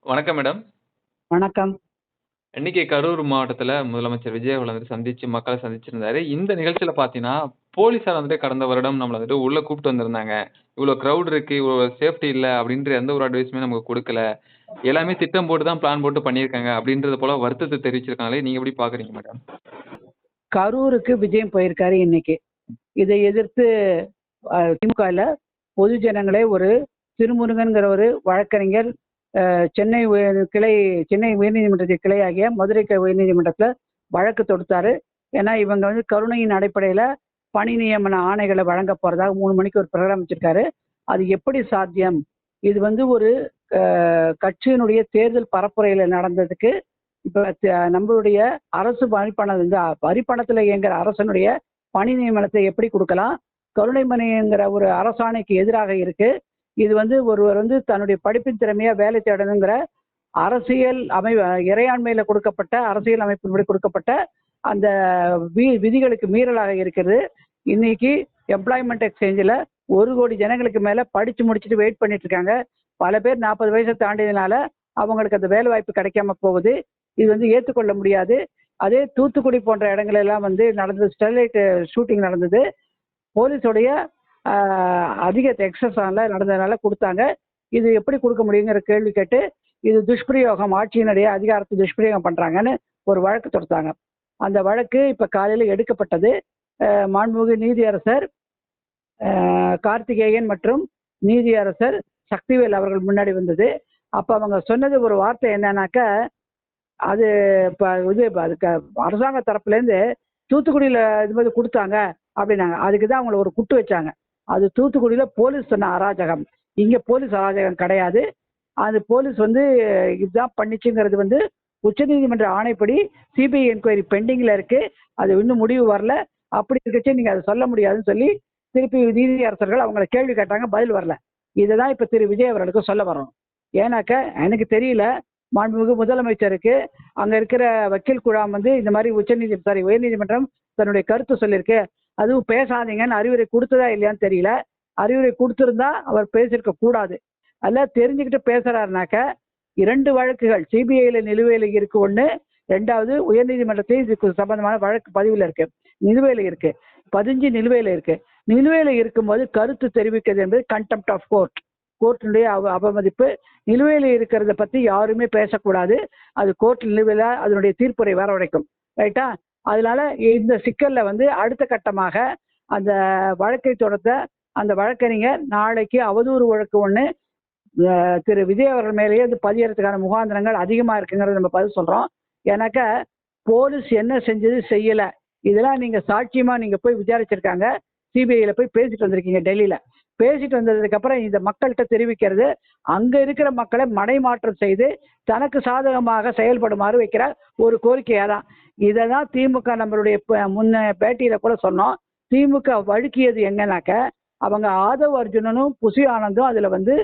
வணக்கம் மேடம். வணக்கம். இன்னைக்கு கரூர் மாவட்டத்துல முதலமைச்சர் விஜய் அவர்கள் வந்துட்டு சந்திச்சு மக்கள சந்திச்சிருந்தாரு. இந்த நிகழ்ச்சியில பார்த்தீங்கன்னா, போலீஸார் வந்துட்டு கடந்த வருடம் நம்மள வந்துட்டு உள்ள கூப்ட்டு வந்திருந்தாங்க. இவ்ளோ கிரவுட் இருக்கு, இவ்ளோ சேஃப்டி இல்ல அப்டின்ற எந்த ஒரு அட்வைஸுமே நமக்கு குடுக்கல. எல்லாமே திட்டம் போட்டு தான் பிளான் போட்டு பண்ணியிருக்காங்க அப்டின்றது போல வருத்தத்த தெரிவிச்சிருக்காங்களே, நீங்க எப்படி பார்க்குறீங்க மேடம்? கரூருக்கு விஜயம் போயிருக்காரு இன்னைக்கு. இதை எதிர்த்து திமுகல பொது ஜனங்களே ஒரு திருமுருகன்கிற ஒரு வழக்கறிஞர் சென்னை சென்னை உயர்நீதிமன்றத்தின் கிளையாகிய மதுரை உயர்நீதிமன்றத்துல வழக்கு தொடுத்தாரு. ஏன்னா இவங்க வந்து கருணையின் அடிப்படையில பணி நியமன ஆணைகளை வழங்க போறதாக 3 மணிக்கு ஒரு ப்ரோக்ராம் வச்சிருக்காரு. அது எப்படி சாத்தியம்? இது வந்து ஒரு கட்சியினுடைய தேர்தல் பரப்புரையில நடந்ததுக்கு இப்ப நம்மளுடைய அரசு வரிப்பணத்துல இயங்குற அரசனுடைய பணி நியமனத்தை எப்படி கொடுக்கலாம்? கருணைமணிங்கிற ஒரு அரசாணைக்கு எதிராக இருக்கு. இது வந்து ஒருவர் வந்து தன்னுடைய படிப்பின் திறமையா வேலை தேடணுங்கிற அரசியல் இறையாண்மையில கொடுக்கப்பட்ட அரசியல் அமைப்பின்படி கொடுக்கப்பட்ட அந்த விதிகளுக்கு மீறலாக இருக்கிறது. இன்னைக்கு எம்ப்ளாய்மெண்ட் எக்ஸ்சேஞ்சில் 1 கோடி ஜனங்களுக்கு மேல படிச்சு முடிச்சுட்டு வெயிட் பண்ணிட்டு இருக்காங்க. பல பேர் 40 வயசை தாண்டியதுனால அவங்களுக்கு அந்த வேலை வாய்ப்பு கிடைக்காம போகுது. இது வந்து ஏற்றுக்கொள்ள முடியாது. அதே தூத்துக்குடி போன்ற இடங்கள் எல்லாம் வந்து நடந்தது, ஸ்டெர்லைட் ஷூட்டிங் நடந்தது. போலீஸோடைய அதிக எக்ஸஸால நடந்ததுனால கொடுத்தாங்க. இது எப்படி கொடுக்க முடியுங்கிற கேள்வி கேட்டு இது துஷ்பிரயோகம், ஆட்சியினுடைய அதிகாரத்தை துஷ்பிரயோகம் பண்றாங்கன்னு ஒரு வழக்கு தொடுத்தாங்க. அந்த வழக்கு இப்ப காலையில எடுக்கப்பட்டது. மாண்புமிகு நீதியரசர் கார்த்திகேயன் மற்றும் நீதியரசர் சக்திவேல் அவர்கள் முன்னாடி வந்தது. அப்ப அவங்க சொன்னது ஒரு வார்த்தை என்னன்னாக்க, அது அதுக்கு அரசாங்க தரப்புல இருந்து தூத்துக்குடியில இது மாதிரி கொடுத்தாங்க அப்படின்னாங்க. அதுக்குதான் அவங்களை ஒரு குட்டு வச்சாங்க. அது தூத்துக்குடியில போலீஸ் சொன்ன அராஜகம். இங்க போலீஸ் அராஜகம் கிடையாது. அது போலீஸ் வந்து இதுதான் பண்ணிச்சுங்கிறது வந்து உச்சநீதிமன்ற ஆணைப்படி சிபிஐ என்கொயரி பெண்டிங்ல இருக்கு. அது இன்னும் முடிவு வரல. அப்படி இருக்கச்சு நீங்க அதை சொல்ல முடியாதுன்னு சொல்லி திருப்பி நீதியரசர்கள் அவங்களை கேள்வி கேட்டாங்க, பதில் வரல. இதுதான் இப்ப திரு விஜய் அவர்களுக்கு சொல்ல வரோம். ஏன்னாக்க எனக்கு தெரியல, மாண்புமிகு முதலமைச்சருக்கு அங்க இருக்கிற வக்கீல் குழாம் வந்து இந்த மாதிரி உயர்நீதிமன்றம் தன்னுடைய கருத்து சொல்லியிருக்கு. அதுவும் பேசாதீங்கன்னு அறிவுரை கொடுத்ததா இல்லையான்னு தெரியல. அறிவுரை கொடுத்திருந்தா அவர் பேசியிருக்க கூடாது. அதெல்லாம் தெரிஞ்சுக்கிட்டு பேசுறாருனாக்க 2 வழக்குகள் சிபிஐல நிலுவையில் இருக்கு. 1, 2வது உயர்நீதிமன்றத்தில் இதுக்கு சம்பந்தமான வழக்கு பதிவுல இருக்கு, நிலுவையில் இருக்கு, 15 நிலுவையில் இருக்கு. நிலுவையில் இருக்கும்போது கருத்து தெரிவிக்கிறது என்பது கண்டெம்ட் ஆஃப் கோர்ட், கோர்ட்டினுடைய அவமதிப்பு. நிலுவையில் இருக்கிறத பத்தி யாருமே பேசக்கூடாது. அது கோர்ட் நிலுவையில அதனுடைய தீர்ப்புரை வர வரைக்கும், ரைட்டா? அதனால இந்த சிக்கல்ல வந்து அடுத்த கட்டமாக அந்த வழக்கை தொடர்ந்த அந்த வழக்கறிஞர் நாளைக்கு அவதூறு வழக்கு 1 திரு விஜய் அவர்கள் மேலேயே வந்து பதியறதுக்கான முகாந்திரங்கள் அதிகமா இருக்குங்கிறத நம்ம பதில் சொல்றோம். ஏன்னாக்க போலீஸ் என்ன செஞ்சது செய்யல, இதெல்லாம் நீங்க சாட்சியமா நீங்க போய் விசாரிச்சிருக்காங்க. சிபிஐல போய் பேசிட்டு வந்திருக்கீங்க டெல்லியில. பேசிட்டு வந்ததுக்கு அப்புறம் இந்த மக்கள்கிட்ட தெரிவிக்கிறது அங்க இருக்கிற மக்களை மடைமாற்றம் செய்து தனக்கு சாதகமாக செயல்படுமாறு வைக்கிற ஒரு கோரிக்கையா தான். இதைதான் திமுக நம்மளுடைய முன்ன பேட்டியில கூட சொன்னோம். திமுக வழுக்கியது எங்கன்னாக்க, அவங்க ஆதவ் அர்ஜுனனும் புசி ஆனந்தும் அதுல வந்து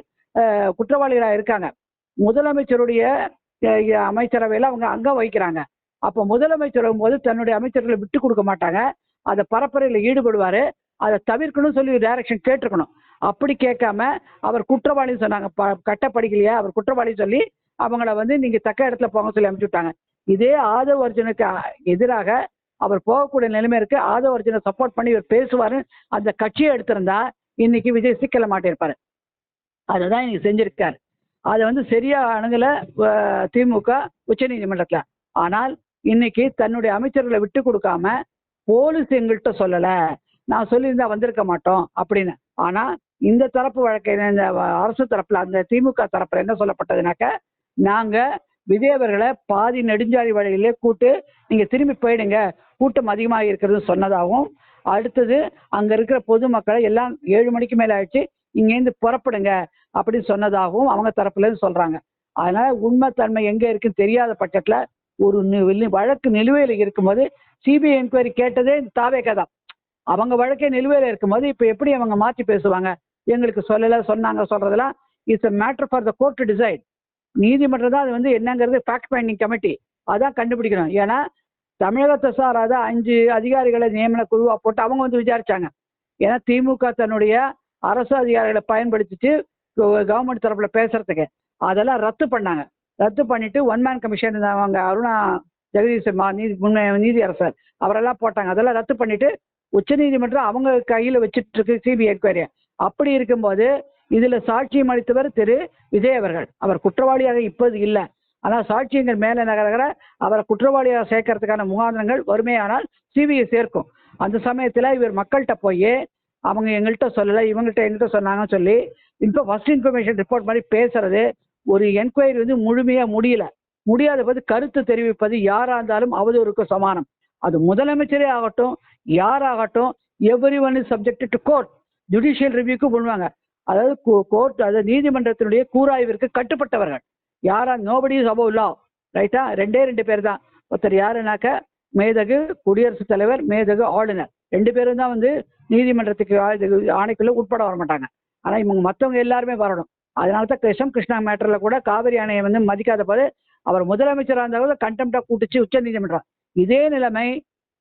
குற்றவாளிகளாக இருக்காங்க. முதலமைச்சருடைய அமைச்சரவையில அவங்க அங்கம் வகிக்கிறாங்க. அப்ப முதலமைச்சர் போது தன்னுடைய அமைச்சர்களை விட்டு கொடுக்க மாட்டாங்க. அதை பரப்புரையில் ஈடுபடுவாரு. அதை தவிர்க்கணும் சொல்லி டைரக்ஷன் கேட்டிருக்கணும். அப்படி கேட்காம அவர் குற்றவாளி சொன்னாங்க. கட்ட படிக்கலையா, அவர் குற்றவாளி சொல்லி அவங்கள வந்து நீங்க தக்க இடத்துல போங்க சொல்லி அனுப்பிச்சு விட்டாங்க. இதே ஆதவ் அர்ஜுனுக்கு எதிராக அவர் போகக்கூடிய நிலைமை இருக்கு. ஆதவ் அர்ஜுனை சப்போர்ட் பண்ணி இவர் பேசுவாரு. அந்த கட்சியை எடுத்திருந்தா இன்னைக்கு விஜய் சிக்கல மாட்டிருப்பாரு. அதைதான் இன்னைக்கு செஞ்சிருக்காரு. அதை வந்து சரியா அணுகல திமுக உச்ச நீதிமன்றத்துல. ஆனால் இன்னைக்கு தன்னுடைய அமைச்சர்களை விட்டு கொடுக்காம போலீஸ் எங்கள்கிட்ட சொல்லல, நான் சொல்லியிருந்தா வந்திருக்க மாட்டோம் அப்படின்னு. ஆனா இந்த தரப்பு வழக்கை இந்த அரசு தரப்புல அந்த திமுக தரப்புல என்ன சொல்லப்பட்டதுனாக்க, நாங்க விஜய் அவர்களை பாதி நெடுஞ்சாலை வழியிலே கூட்டு நீங்க திரும்பி போயிடுங்க, கூட்டம் அதிகமாக இருக்கிறது சொன்னதாகவும், அடுத்தது அங்க இருக்கிற பொதுமக்களை எல்லாம் 7 மணிக்கு மேல ஆயிடுச்சு, இங்கேருந்து புறப்படுங்க அப்படின்னு சொன்னதாகவும் அவங்க தரப்புல இருந்து சொல்றாங்க. அதனால உண்மைத்தன்மை எங்க இருக்குன்னு தெரியாத பட்சத்துல ஒரு வழக்கு நிலுவையில் இருக்கும்போது சிபிஐ என்கொயரி கேட்டதே தாவேகா தான். அவங்க வழக்கே நிலுவையில் இருக்கும்போது இப்ப எப்படி அவங்க மாற்றி பேசுவாங்க? எங்களுக்கு சொல்லல, சொன்னாங்க சொல்றதெல்லாம் it's a matter for the court to decide. நீதிமன்றம் தான் அது வந்து என்னங்கிறது ஃபேக்ட் ஃபைண்டிங் கமிட்டி அதான் கண்டுபிடிக்கணும். ஏன்னா தமிழகத்தை சாராத 5 அதிகாரிகளை நியமன குழுவா போட்டு அவங்க வந்து விசாரிச்சாங்க. ஏன்னா திமுக தன்னுடைய அரசு அதிகாரிகளை பயன்படுத்திட்டு கவர்மெண்ட் தரப்புல பேசுறதுக்கு அதெல்லாம் ரத்து பண்ணாங்க. ரத்து பண்ணிட்டு ஒன் மேன் கமிஷன் அவங்க அருணா ஜெகதீஷ் நீதியரசர் அவரெல்லாம் போட்டாங்க. அதெல்லாம் ரத்து பண்ணிட்டு உச்சநீதிமன்றம் அவங்க கையில் வச்சுட்டு இருக்கு சிபிஐ என்கொயரி. அப்படி இருக்கும்போது இதுல சாட்சியம் அளித்தவர் திரு விஜய் அவர்கள். அவர் குற்றவாளியாக இப்போது இல்லை, ஆனால் சாட்சியங்கள் மேலே நகர அவரை குற்றவாளியாக சேர்க்கறதுக்கான முகாந்திரங்கள் வறுமையானால் சிபிஐ சேர்க்கும். அந்த சமயத்தில் இவர் மக்கள்கிட்ட போய் அவங்க எங்கள்கிட்ட சொல்லலை, இவங்கள்ட்ட எங்கள்கிட்ட சொன்னாங்கன்னு சொல்லி ஃபர்ஸ்ட் இன்ஃபர்மேஷன் ரிப்போர்ட் மாதிரி பேசுறது, ஒரு என்கொயரி வந்து முழுமையாக முடியாத போது கருத்து தெரிவிப்பது யாராக இருந்தாலும் அவதூறுக்கு சமானம். அது முதலமைச்சரே ஆகட்டும் யாராகட்டும், everyone is subject to court, judicial ரிவ்யூக்கு பண்ணுவாங்க. அதாவது கோர்ட், அதாவது நீதிமன்றத்தினுடைய கூராய்விற்கு கட்டுப்பட்டவர்கள். யாரா நோபடி இஸ் அபவ் லா, ரைட்டா? ரெண்டு பேர் தான். ஒருத்தர் யாருனாக்க மேதகு குடியரசுத் தலைவர், மேதகு ஆளுநர், 2 பேரும் தான் வந்து நீதிமன்றத்துக்கு ஆணைக்குள்ள உட்பட வர மாட்டாங்க. ஆனால் இவங்க மற்றவங்க எல்லாருமே வரணும். அதனால தான் கிருஷ்ணா மேட்டரில் கூட காவிரி அணையை வந்து மதிக்காத போது அவர் முதலமைச்சராக இருந்தாலும் கண்டெம்டாக கூட்டுச்சு உச்ச நீதிமன்றம். இதே நிலைமை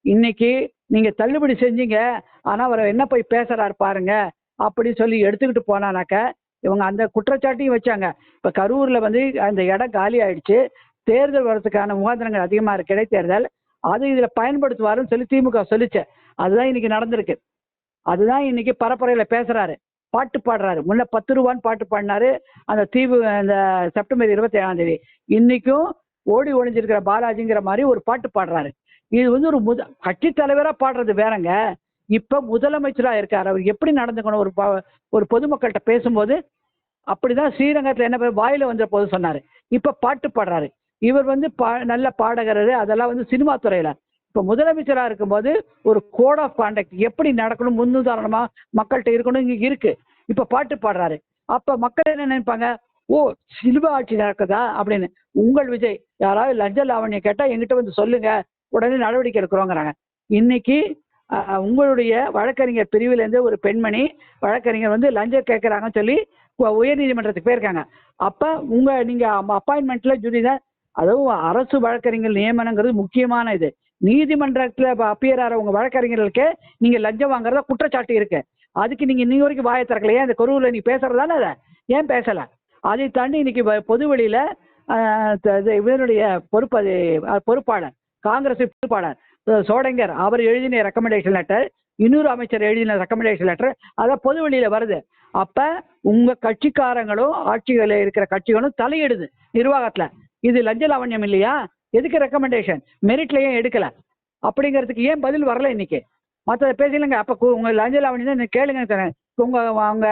இன்னைக்கு நீங்க தள்ளுபடி செஞ்சீங்க, ஆனால் அவர் என்ன போய் பேசுறாரு பாருங்க அப்படின்னு சொல்லி எடுத்துக்கிட்டு போனானாக்க இவங்க அந்த குற்றச்சாட்டையும் வச்சாங்க. இப்போ கரூரில் வந்து அந்த இடம் காலி ஆயிடுச்சு, தேர்தல் வரதுக்கான முகாந்திரங்கள் அதிகமாக இருக்கு, இடைத்தேர்தல், அது இதில் பயன்படுத்துவாருன்னு சொல்லி திமுக சொல்லிச்சு. அதுதான் இன்னைக்கு நடந்திருக்கு. அதுதான் இன்னைக்கு பரப்புரையில் பேசுறாரு, பாட்டு பாடுறாரு. முன்ன 10 ரூபான்னு பாட்டு பாடினாரு அந்த தீவு, அந்த செப்டம்பர் 27ஆம் தேதி. இன்னைக்கும் ஓடி ஒளிஞ்சிருக்கிற பாலாஜிங்கிற மாதிரி ஒரு பாட்டு பாடுறாரு. இது வந்து ஒரு கட்சி தலைவராக பாடுறது வேறங்க, இப்போ முதலமைச்சராக இருக்காரு. அவர் எப்படி நடந்துக்கணும் ஒரு பொதுமக்கள்கிட்ட பேசும்போது? அப்படிதான் ஸ்ரீரங்கத்தில் என்ன வாயில வந்த போது சொன்னாரு. இப்போ பாட்டு பாடுறாரு. இவர் வந்து நல்ல பாடகர், அதெல்லாம் வந்து சினிமா துறையில. இப்போ முதலமைச்சராக இருக்கும்போது ஒரு கோட் ஆஃப் கான்டக்ட் எப்படி நடக்கணும், முன்னுதாரணமா மக்கள்கிட்ட இருக்கணும் இங்க இருக்கு. இப்போ பாட்டு பாடுறாரு. அப்ப மக்கள் என்ன நினைப்பாங்க, ஓ சிலுவை ஆட்சி நடக்குதா அப்படின்னு. உங்கள் விஜய் யாராவது லஞ்ச லாவணியம் கேட்டா எங்கிட்ட வந்து சொல்லுங்க, உடனே நடவடிக்கை எடுக்கிறோங்கிறாங்க. இன்னைக்கு உங்களுடைய வழக்கறிஞர் பிரிவிலேருந்து ஒரு பெண்மணி வழக்கறிஞர் வந்து லஞ்சம் கேட்குறாங்கன்னு சொல்லி உயர் நீதிமன்றத்துக்கு போயிருக்காங்க. அப்போ நீங்கள் அப்பாயின்மெண்ட்டில் ஜுடிதான், அதுவும் அரசு வழக்கறிஞர் நியமனங்கிறது முக்கியமான இது. நீதிமன்றத்தில் அப்பியர் ஆகிற உங்கள் வழக்கறிஞர்களுக்கு நீங்கள் லஞ்சம் வாங்குறதா குற்றச்சாட்டு இருக்கு. அதுக்கு நீங்கள் இன்னைக்கு வரைக்கும் வாயை திறக்கலையா? இந்த கொருவில் நீ பேசுறதானே, அதை ஏன் பேசலை? அதை தாண்டி இன்னைக்கு பொது வெளியில் இவருடைய பொறுப்பாளர், காங்கிரஸ் பொறுப்பாளர் சோடங்கர், அவர் எழுதின ரெக்கமெண்டேஷன் லெட்டர், இன்னொரு அமைச்சர் எழுதின ரெக்கமெண்டேஷன் லெட்டர், அதான் பொது வெளியில் வருது. அப்போ உங்கள் கட்சிக்காரங்களும் ஆட்சிகளில் இருக்கிற கட்சிகளும் தலையிடுது நிர்வாகத்தில். இது லஞ்ச லாவண்யம் இல்லையா? எதுக்கு ரெக்கமெண்டேஷன்? மெரிட்ல ஏன் எடுக்கல அப்படிங்கிறதுக்கு ஏன் பதில் வரல இன்னைக்கு? மற்ற பேசலங்க. அப்போ உங்க லஞ்ச லாவண்யம் தான் கேளுங்க. அவங்க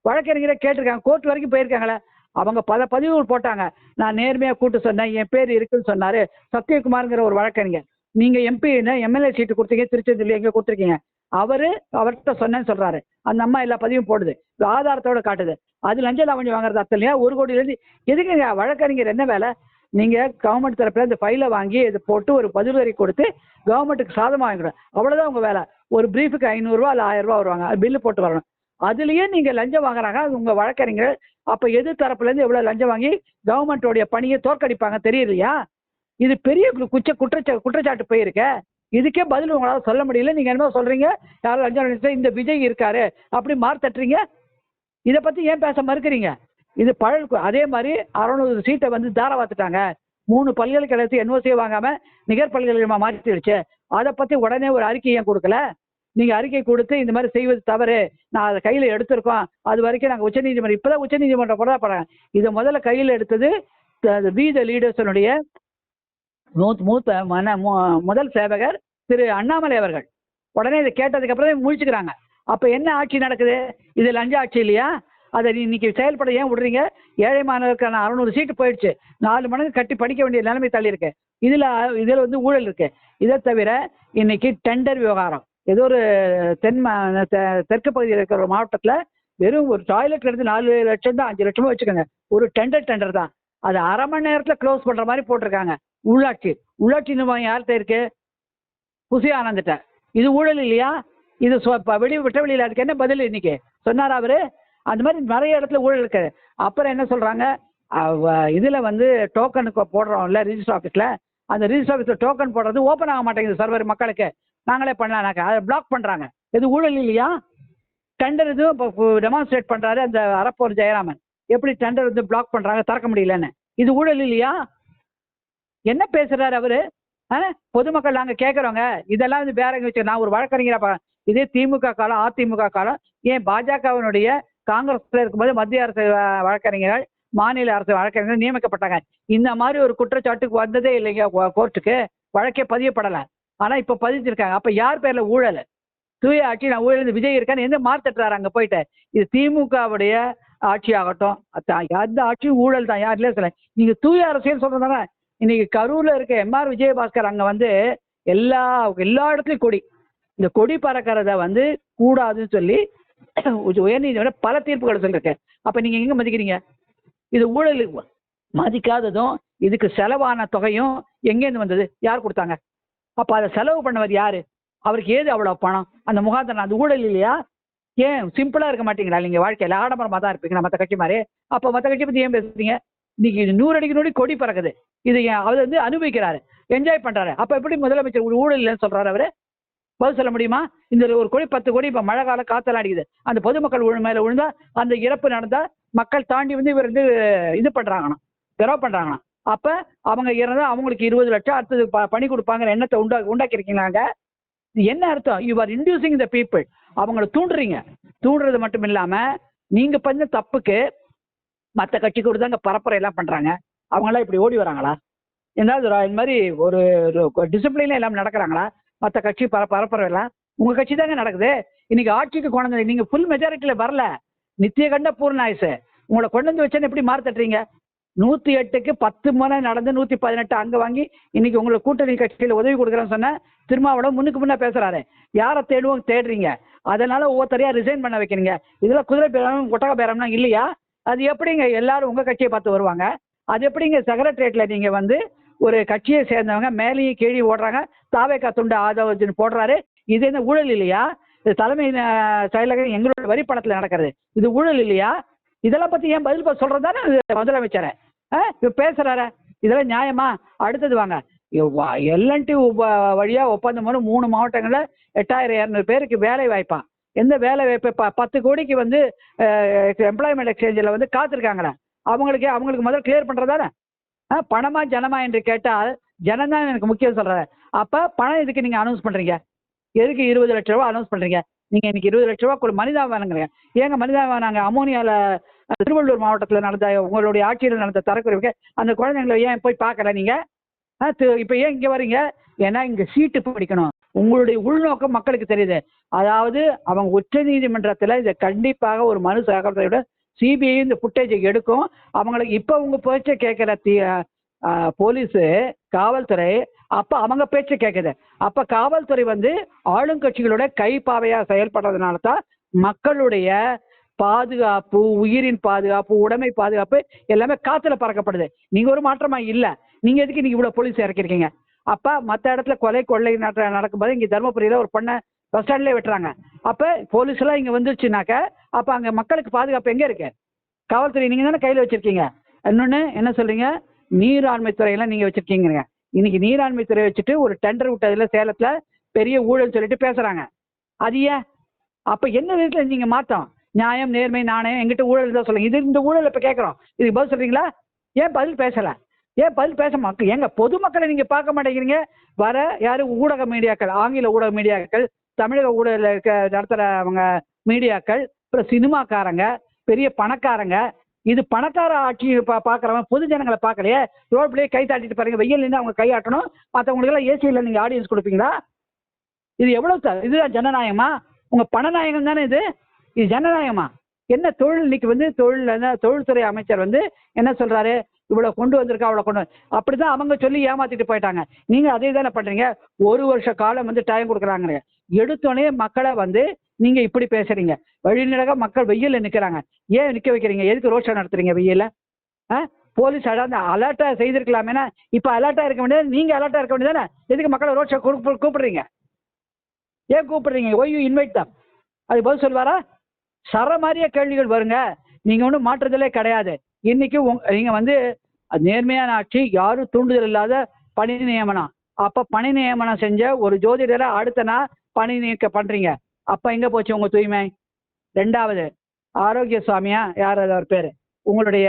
வழக்கறிஞரை கேட்டிருக்காங்க, கோர்ட் வரைக்கும் போயிருக்காங்களே. அவங்க பல பதிவுகள் போட்டாங்க. நான் நேர்மையாக கூட்டு சொன்னேன், என் பேர் இருக்குன்னு சொன்னாரு சத்யகுமார்ங்கிற ஒரு வழக்கறிஞர். நீங்க எம்பி எம்எல்ஏ சீட்டு கொடுத்தீங்க, திருச்செந்தூர்ல எங்க கொடுத்துருக்கீங்க? அவர்கிட்ட சொன்னேன்னு சொல்றாரு. அந்த அம்மா எல்லா பதிவும் போடுது, ஆதாரத்தோட காட்டுது. அது லஞ்ச லாவண்யம் வாங்குறது அர்த்தம் இல்லையா? 1 கோடியிலேருந்து எதுக்குங்க? வழக்கறிஞர் என்ன வேலை? நீங்க கவர்மெண்ட் தரப்புல இந்த ஃபைலை வாங்கி இதை போட்டு ஒரு பதில் வரி கொடுத்து கவர்மெண்ட்டுக்கு சாதமாக வாங்கிடும், அவ்வளவுதான் உங்க வேலை. ஒரு பிரீஃபுக்கு 500 ரூபா இல்லை 1000 ரூபா வருவாங்க, பில்லு போட்டு வரணும். அதுலயே நீங்க லஞ்சம் வாங்குறாங்க அது உங்க வழக்கறிஞர். அப்ப எது தரப்புல இருந்து எவ்வளவு லஞ்சம் வாங்கி கவர்மெண்டோடைய பணியை தோற்கடிப்பாங்க தெரியலையா? இது பெரிய குற்றச்சாட்டு போயிருக்க. இதுக்கே பதில் உங்களால சொல்ல முடியல. நீங்க என்ன சொல்றீங்க, யாரும் லஞ்சம் இந்த விஜய் இருக்காரு அப்படி மார்த்தட்டுறீங்க. இதை பத்தி ஏன் பேச மறுக்கிறீங்க? இது அதே மாதிரி 600 சீட்டை வந்து தாராவாத்துட்டாங்க. 3 பல்கலைக்கழகத்துக்கு என்ஓசியை வாங்காம நிகர் பல்கலைக்கழகமா மாற்றிடுச்சு. அதை பத்தி உடனே ஒரு அறிக்கை ஏன் கொடுக்கல? நீங்க அறிக்கை கொடுத்து இந்த மாதிரி செய்வது தவறு, நான் அதை கையில எடுத்திருக்கோம், அது வரைக்கும் நாங்கள் உச்சநீதிமன்றம், இப்பதான் உச்சநீதிமன்றம் கூட போறாங்க. இதை முதல்ல கையில் எடுத்தது வி த லீடர்ஸனுடைய முதல் சேவகர் திரு அண்ணாமலை அவர்கள். உடனே இதை கேட்டதுக்கு அப்புறம் முழிச்சுக்கிறாங்க. அப்ப என்ன ஆட்சி நடக்குது? இது லஞ்ச ஆட்சி இல்லையா? அதை இன்னைக்கு செயல்பட ஏன் விடுறீங்க? ஏழை மாணவருக்கான 600 சீட்டு போயிடுச்சு, 4 மடங்கு கட்டி படிக்க வேண்டிய நிலைமை தள்ளி இருக்கு. இதுல வந்து ஊழல் இருக்கு. இதை தவிர இன்னைக்கு டெண்டர் விவகாரம், ஏதோ ஒரு தெற்கு பகுதியில் இருக்கிற ஒரு மாவட்டத்துல வெறும் ஒரு டாய்லெட் எடுத்து 4 லட்சம் தான், 5 லட்சமா வச்சுக்கோங்க, ஒரு டெண்டர் தான். அது அரை மணி நேரத்துல க்ளோஸ் பண்ற மாதிரி போட்டிருக்காங்க. உள்ளாட்சி நிர்வாகம் யார்கிட்ட இருக்கு? புசி ஆனந்திட்ட. இது ஊழல் இல்லையா? இது விட்ட வெளியில் அதுக்கு என்ன பதில் இன்னைக்கு சொன்னார் அவரு? அந்த மாதிரி நிறைய இடத்துல ஊழல் இருக்கு. அப்புறம் என்ன சொல்றாங்க, இதுல வந்து டோக்கனுக்கு போடுறோம்ல ரிஜிஸ்டர் ஆஃபீஸ்ல, அந்த ரிஜிஸ்டர் ஆஃபீஸ்ல டோக்கன் போடுறது ஓப்பன் ஆக மாட்டேங்குது சர்வர், மக்களுக்கு நாங்களே பண்ணலானாக்கா அதை பிளாக் பண்றாங்க. இது ஊழல் இல்லையா? டெண்டர் இதுவும் டெமான்ஸ்ட்ரேட் பண்றாரு அந்த அரப்போர் ஜெயராமன், எப்படி டெண்டர் வந்து பிளாக் பண்றாங்க, திறக்க முடியலன்னு. இது ஊழல் இல்லையா? என்ன பேசுறாரு அவரு? பொதுமக்கள் நாங்க கேட்கறோங்க, இதெல்லாம் வந்து வேற எங்க வச்சு நான் ஒரு வழக்கறிஞரா இதே திமுக காலம், அதிமுக காலம், ஏன் பாஜகவினுடைய காங்கிரஸ்ல இருக்கும்போது மத்திய அரசு வழக்கறிஞர்கள், மாநில அரசு வழக்கறிஞர்கள் நியமிக்கப்பட்டாங்க. இந்த மாதிரி ஒரு குற்றச்சாட்டுக்கு வந்ததே இல்லைங்க கோர்ட்டுக்கு, வழக்கே பதியப்படலை. ஆனா இப்ப பதிஞ்சிருக்காங்க. அப்ப யார் பேர்ல ஊழல்? தூய ஆட்சி. நான் ஊழல் விஜய் இருக்கான்னு எந்த மாத்தட்டுறாரு அங்க போயிட்டு? இது திமுகவுடைய ஆட்சி ஆகட்டும், அந்த ஆட்சியும் ஊழல் தான், யார் இல்லையா சொல்ல. நீங்க தூய அரசியல் சொல்றதானே. இன்னைக்கு கரூர்ல இருக்க எம்ஆர் விஜயபாஸ்கர் அங்க வந்து எல்லா இடத்துலயும் கொடி, இந்த கொடி பறக்கிறத வந்து கூடாதுன்னு சொல்லி உயர்நீதிமன்றம் பல தீர்ப்புகள் சொல்லிருக்கேன். அப்ப நீங்க எங்க மதிக்கிறீங்க? இது ஊழல் மதிக்காததும் இதுக்கு செலவான தொகையும் எங்கேருந்து வந்தது? யார் கொடுத்தாங்க? அப்ப அதை செலவு பண்ணவர் யாரு? அவருக்கு ஏது அவ்வளவு பணம்? அந்த முகாந்தரம் அது ஊழல் இல்லையா? ஏன் சிம்பிளா இருக்க மாட்டீங்களா நீங்க? வாழ்க்கையில ஆடம்பரமா தான் இருப்பீங்க மற்ற கட்சி மாதிரி. அப்ப மற்ற கட்சி பத்தி ஏன் பேசுறீங்க? இன்னைக்கு 100 அடிக்கு 100 கொடி பறக்குது. இது அவர் வந்து அனுபவிக்கிறாரு, என்ஜாய் பண்றாரு. அப்ப எப்படி முதலமைச்சர் ஊழல் இல்லைன்னு சொல்றாரு அவரு? பதில் சொல்ல முடியுமா? இந்த ஒரு கோடி 10 கோடி இப்ப மழை காலம் காத்தெல்லாம் அடிக்குது, அந்த பொதுமக்கள் மேல விழுந்தா, அந்த இறப்பு நடந்தா மக்கள் தாண்டி வந்து இவர் வந்து இது பண்றாங்கண்ணா, செலவு பண்றாங்கண்ணா. அப்ப அவங்க இறந்தா அவங்களுக்கு 20 லட்சம் அடுத்தது பணி கொடுப்பாங்கிற எண்ணத்தை உண்டாக்கி இருக்கீங்களாங்க. என்ன அர்த்தம்? You are inducing the people. அவங்களை தூண்டுறீங்க. தூண்டுறது மட்டும் இல்லாம நீங்க பண்ண தப்புக்கு மற்ற கட்சி கூட தாங்க பரப்புரை எல்லாம் பண்றாங்க. அவங்களாம் இப்படி ஓடி வராங்களா? ஏதாவது இந்த மாதிரி ஒரு டிசிப்ளின்ல எல்லாம் நடக்கிறாங்களா? மற்ற கட்சி பரப்புரை எல்லாம் உங்க கட்சி தாங்க நடக்குது. இன்னைக்கு ஆட்சிக்கு கொண்டு நீங்க ஃபுல் மெஜாரிட்டியில வரல. நித்திய கண்ட பூர்ண ஆயுசு உங்களை கொண்டு வந்து வச்சேன்னு எப்படி மாறு தட்டுறீங்க? 108க்கு 10 முறை நடந்து 118 அங்க வாங்கி இன்னைக்கு உங்களுக்கு கூட்டணி கட்சியில உதவி கொடுக்குறேன்னு சொன்ன திருமாவளவன் முன்னுக்கு முன்னா பேசுறாரு. யாரை தேடுறீங்க? அதனால ஒவ்வொருத்தரையா ரிசைன் பண்ண வைக்கிறீங்க. இதுல குதிரை பேரம் ஒட்டக பேரம்னா இல்லையா? அது எப்படிங்க எல்லாரும் உங்க கட்சியை பார்த்து வருவாங்க? அது எப்படிங்க செக்ரட்டரியேட்ல நீங்க வந்து ஒரு கட்சியை சேர்ந்தவங்க மேலேயும் கீழே ஓடுறாங்க, தாவேக்கா துண்டு ஆதவர்ஜன் போடுறாரு. இது என்ன ஊழல் இல்லையா? இது தலைமை செயலகம் எங்களோட வரி பணத்துல நடக்கிறது. இது ஊழல் இல்லையா? இதெல்லாம் பத்தி ஏன் பதில் சொல்றதானே முதலமைச்சரை பேசுறாரு? இதெல்லாம் நியாயமா? அடுத்தது வாங்க, எல்என்டி வழியா ஒப்பந்தம் 3 மாவட்டங்கள்ல 8200 பேருக்கு வேலை வாய்ப்பா. எந்த வேலை வாய்ப்பு? 10 கோடிக்கு வந்து எம்ப்ளாய்மெண்ட் எக்ஸ்சேஞ்சில் வந்து காத்திருக்காங்களே, அவங்களுக்கு முதல்ல கிளியர் பண்றதானே. பணமா ஜனமா என்று கேட்டால் ஜனம் தான் எனக்கு முக்கியம் சொல்றாரு. அப்ப பணம் எதுக்கு நீங்க அனௌன்ஸ் பண்றீங்க? எதுக்கு 20 லட்ச ரூபா அனௌன்ஸ் பண்றீங்க? நீங்க இன்னைக்கு 20 லட்ச ரூபா மனிதாபானங்க. ஏங்க மனிதாபானாங்க? அமோனியால திருவள்ளூர் மாவட்டத்தில் நடந்த உங்களுடைய ஆட்சியில் நடந்த தரக்குறைவுக்கு அந்த குழந்தைங்களை ஏன் போய் பார்க்கல நீங்க? இப்ப ஏன் இங்க வரீங்க? ஏன்னா இங்க சீட்டு பிடிக்கணும். உங்களுடைய உள்நோக்கம் மக்களுக்கு தெரியுது. அதாவது அவங்க உச்ச நீதிமன்றத்துல இதை கண்டிப்பாக ஒரு மனு தாக்கல், சிபிஐ இந்த புட்டேஜை எடுக்கும். அவங்களுக்கு இப்ப உங்க பேச்சை கேட்கிற போலீஸு, காவல்துறை அப்ப அவங்க பேச்சை கேட்குது. அப்ப காவல்துறை வந்து ஆளுங்கட்சிகளோட கைப்பாவையா செயல்படுறதுனால தான் மக்களுடைய பாதுகாப்பு, உயிரின் பாதுகாப்பு, உடைமை பாதுகாப்பு எல்லாமே காத்துல பறக்கப்படுது. நீங்க ஒரு மாற்றமா இல்ல. நீங்க எதுக்கு நீங்க இவ்வளவு போலீஸ் இறக்கிருக்கீங்க? அப்ப மற்ற இடத்துல கொலை கொள்ளை நடக்கும்போது இங்க தர்மபுரியில ஒரு பொண்ணை பஸ் ஸ்டாண்ட்லயே வெட்டுறாங்க. அப்ப போலீஸ் எல்லாம் இங்க வந்துருச்சுனாக்க அப்ப அங்க மக்களுக்கு பாதுகாப்பு எங்க இருக்கு? காவல்துறை நீங்க தானே கையில வச்சிருக்கீங்க. இன்னொன்னு என்ன சொல்றீங்க? நீராண்மை துறையெல்லாம் நீங்க வச்சிருக்கீங்க. இன்னைக்கு நீராண்மை துறை வச்சுட்டு ஒரு டெண்டர் விட்டதுல சேலத்துல பெரிய ஊழல் சொல்லிட்டு பேசுறாங்க. அது ஏன்? அப்ப என்ன விதத்துல நீங்க மாத்தம்? நியாயம், நேர்மை, நாணயம் எங்கிட்ட ஊழல் தான் சொல்லுங்க. இது இந்த ஊழல் இப்ப கேட்கறோம், இதுக்கு பதில் சொல்றீங்களா? ஏன் பதில் பேசல? ஏன் பதில் பேச மக்கள் எங்க பொதுமக்களை நீங்க பார்க்க மாட்டேங்கிறீங்க? வர யாரு ஊடக மீடியாக்கள், ஆங்கில ஊடக மீடியாக்கள், தமிழக ஊடக நடத்துற அவங்க மீடியாக்கள், அப்புறம் சினிமாக்காரங்க, பெரிய பணக்காரங்க. இது பணக்கார ஆட்சி பாக்குறவங்க பொது ஜனங்களை பார்க்கலையே. ரோட்லயே கை தாட்டிட்டு பாருங்க. வெயில் நின்று அவங்க கையாட்டணும். மற்றவங்களுக்கு எல்லாம் ஏசியில் நீங்க ஆடியன்ஸ் கொடுப்பீங்களா? இது எவ்வளவு இதுதான் ஜனநாயகமா? உங்க பணநாயகம் தானே இது. இது ஜனநாயகமா? என்ன தொழில் இன்னைக்கு வந்து தொழில்துறை அமைச்சர் வந்து என்ன சொல்றாரு? இவ்வளவு கொண்டு வந்திருக்கா, அவ்வளவு கொண்டு அப்படிதான் அவங்க சொல்லி ஏமாத்திட்டு போயிட்டாங்க. நீங்க அதே தானே பண்றீங்க. 1 வருஷ காலம் வந்து டைம் கொடுக்குறாங்க. எடுத்தோடனே மக்களை வந்து நீங்க இப்படி பேசுறீங்க. வழிநடக மக்கள் வெயில்ல நிக்கிறாங்க. ஏன் நிக்க வைக்கிறீங்க? எதுக்கு ரோட் ஷோ நடத்துறீங்க வெயில்ல? போலீஸ் அலர்ட்டா செய்திருக்கலாமேனா? இப்ப அலர்ட்டா இருக்க வேண்டியது, நீங்க அலர்ட்டா இருக்க வேண்டியதானே. எதுக்கு மக்களை ரோட் ஷோ கூப்பிடுறீங்க? ஏன் கூப்பிடுறீங்க? ஒய் யூ இன்வைட் தம்? அது பதில் சொல்வாரா? சர மாதிரிய கேள்விகள் வருங்க. நீங்க ஒன்றும் மாற்றுதலே கிடையாது. இன்னைக்கு நீங்க வந்து நேர்மையான ஆட்சி, யாரும் தூண்டுதல் இல்லாத பணி நியமனம். அப்ப பணி நியமனம் செஞ்ச ஒரு ஜோதிடரை அடுத்த நாள் பணி நீக்க பண்றீங்க. அப்ப எங்க போச்சு உங்க தூய்மை? 2வது ஆரோக்கிய சுவாமியா யார் அவர் பேரு, உங்களுடைய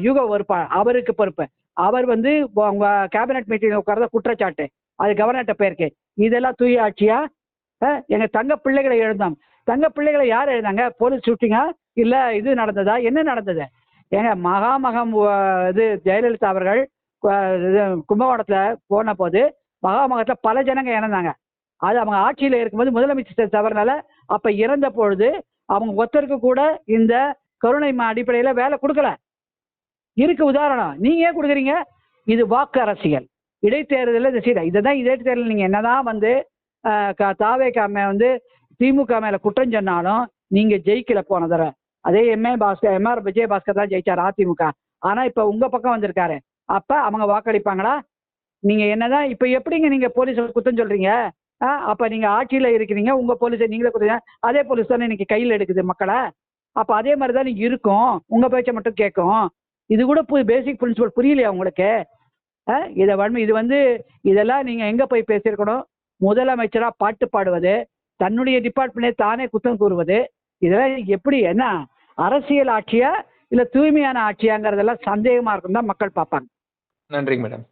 யூகோ பொறுப்பாளர் அவருக்கு பொறுப்பு. அவர் வந்து உங்க கேபினட் மீட்டிங் உட்கார்ந்த குற்றச்சாட்டு அது கவர்னர்கிட்ட போயிருக்கு. இதெல்லாம் தூய ஆட்சியா? எங்க தங்க பிள்ளைகளை எழுந்தோம். தங்க பிள்ளைகளை யார் எழுந்தாங்க? போலீஸ் ஷூட்டிங்கா இல்ல இது நடந்ததா? என்ன நடந்தது? ஏங்க மகாமகம் இது ஜெயலலிதா அவர்கள் கும்பகோணத்துல போன போது மகாமகத்துல பல ஜனங்க இறந்தாங்க. அது அவங்க ஆட்சியில இருக்கும்போது முதலமைச்சர் தவறுனால அப்ப இறந்த பொழுது அவங்க ஒருத்தருக்கு கூட இந்த கருணை அடிப்படையில வேலை கொடுக்கல. இருக்கு உதாரணம். நீங்க ஏன் கொடுக்குறீங்க? இது வாக்கு அரசியல். இடைத்தேர்தலில் இது செய்த இதுதான் இடைத்தேர்தல். நீங்க என்னதான் வந்து தாவேகா வந்து திமுக மேல குற்றம் சொன்னாலும் நீங்க ஜெயிக்கல போன தடவை. அதே எம்ஆர் விஜயபாஸ்கர் தான் ஜெயிச்சார் அதிமுக. ஆனா இப்ப உங்க பக்கம் வந்திருக்காரு. அப்ப அவங்க வாக்களிப்பாங்களா? நீங்க என்னதான் இப்ப எப்படிங்க நீங்க போலீஸ் குற்றம் சொல்றீங்க? அப்ப நீங்க ஆட்சியில இருக்கிறீங்க, உங்க போலீஸை நீங்களே குற்றம், அதே போலீஸ் தானே இன்னைக்கு கையில் எடுக்குது மக்களை. அப்ப அதே மாதிரிதான் நீங்க இருக்கும், உங்க பேச்சை மட்டும் கேட்கும். இது கூட பேசிக் பிரின்சிபல் புரியலையா உங்களுக்கு? இது வந்து இதெல்லாம் நீங்க எங்க போய் பேசியிருக்கணும்? முதலமைச்சரா பாட்டு பாடுவது, தன்னுடைய டிபார்ட்மெண்ட்டே தானே குற்றம் கூறுவது, இதெல்லாம் எப்படி என்ன அரசியல் ஆட்சியா இல்ல தூய்மையான ஆட்சியாங்கிறதெல்லாம் சந்தேகமா இருக்கும் தான் மக்கள் பார்ப்பாங்க. நன்றிங்க மேடம்.